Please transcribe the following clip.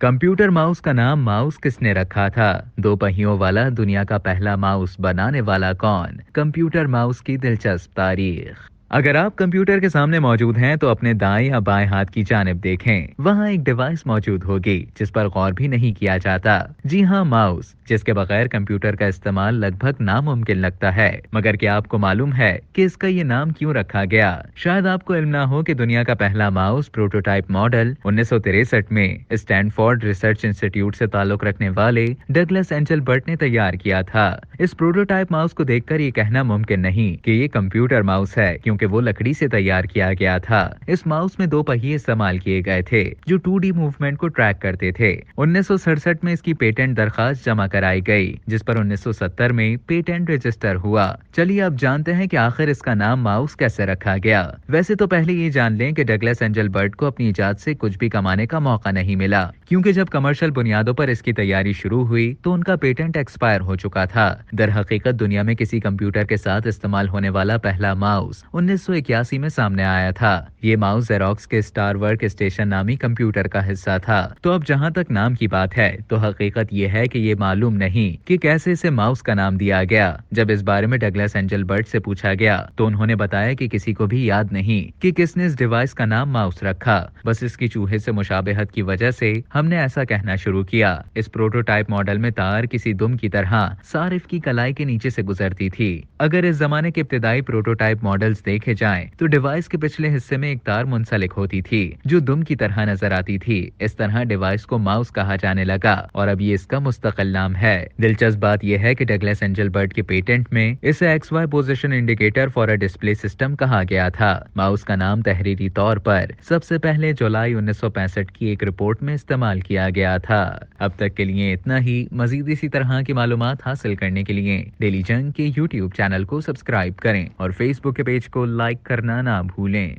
Computer mouse का नाम mouse किसने रखा था? दो पहियों वाला दुनिया का पहला माउस बनाने वाला कौन? कंप्यूटर माउस की दिलचस्प तारीख। अगर आप कंप्यूटर के सामने मौजूद हैं तो अपने दाएं या बाएं हाथ की जानिब देखें। वहां एक डिवाइस मौजूद होगी जिस पर गौर भी नहीं किया जाता। जी हाँ, माउस, जिसके बगैर कंप्यूटर का इस्तेमाल लगभग नामुमकिन लगता है। मगर क्या आपको मालूम है कि इसका ये नाम क्यों रखा गया? शायद आपको इल्म ना हो कि दुनिया का पहला माउस प्रोटोटाइप मॉडल 1963 में स्टैनफोर्ड रिसर्च इंस्टीट्यूट से ताल्लुक रखने वाले डगलस एंजलबर्ट ने तैयार किया था। इस प्रोटोटाइप माउस को देखकर ये कहना मुमकिन नहीं कि ये कंप्यूटर माउस है, क्योंकि वो लकड़ी से तैयार किया गया था। इस माउस में दो पहिए इस्तेमाल किए गए थे जो 2D मूवमेंट को ट्रैक करते थे। 1967 में इसकी पेटेंट दरखास्त जमा कराई गई, जिस पर 1970 में पेटेंट रजिस्टर हुआ। चलिए अब जानते हैं कि आखिर इसका नाम माउस कैसे रखा गया। वैसे तो पहले ये जान लें कि डगलस एंजलबर्ट को अपनी इजाद से कुछ भी कमाने का मौका नहीं मिला, क्योंकि जब कमर्शियल बुनियादों पर इसकी तैयारी शुरू हुई तो उनका पेटेंट एक्सपायर हो चुका था। दर हकीकत दुनिया में किसी कंप्यूटर के साथ इस्तेमाल होने वाला पहला माउस 1981 में सामने आया था। ये माउस जेरोक्स के स्टार वर्क स्टेशन नामी कंप्यूटर का हिस्सा था। तो अब जहाँ तक नाम की बात है तो हकीकत ये है कि ये मालूम नहीं कि कैसे इसे माउस का नाम दिया गया। जब इस बारे में डगलस एंजलबर्ट से पूछा गया तो उन्होंने बताया कि किसी को भी याद नहीं कि किसने इस डिवाइस का नाम माउस रखा। बस इसकी चूहे से मुशाबहत की वजह से हमने ऐसा कहना शुरू किया। इस प्रोटोटाइप मॉडल में तार किसी दुम की तरह सारिफ की कलाई के नीचे से गुजरती थी। अगर इस जमाने के इब्तिदाई प्रोटोटाइप मॉडल्स देखे जाएं तो डिवाइस के पिछले हिस्से में एक तार मुंसलिक होती थी जो दुम की तरह नजर आती थी। इस तरह डिवाइस को माउस कहा जाने लगा और अब ये इसका मुस्तकिल नाम है। दिलचस्प बात यह है कि डगलस एंजलबर्ट के पेटेंट में इसे XY position indicator for a display system कहा गया था। माउस का नाम तहरीरी तौर पर सबसे पहले जुलाई 1965 की एक रिपोर्ट में इस्तेमाल किया गया था। अब तक के लिए इतना ही। मजीद इसी तरह की मालूमात हासिल करने के लिए डेली जंग के YouTube चैनल को सब्सक्राइब करें और Facebook के पेज को लाइक करना ना भूलें।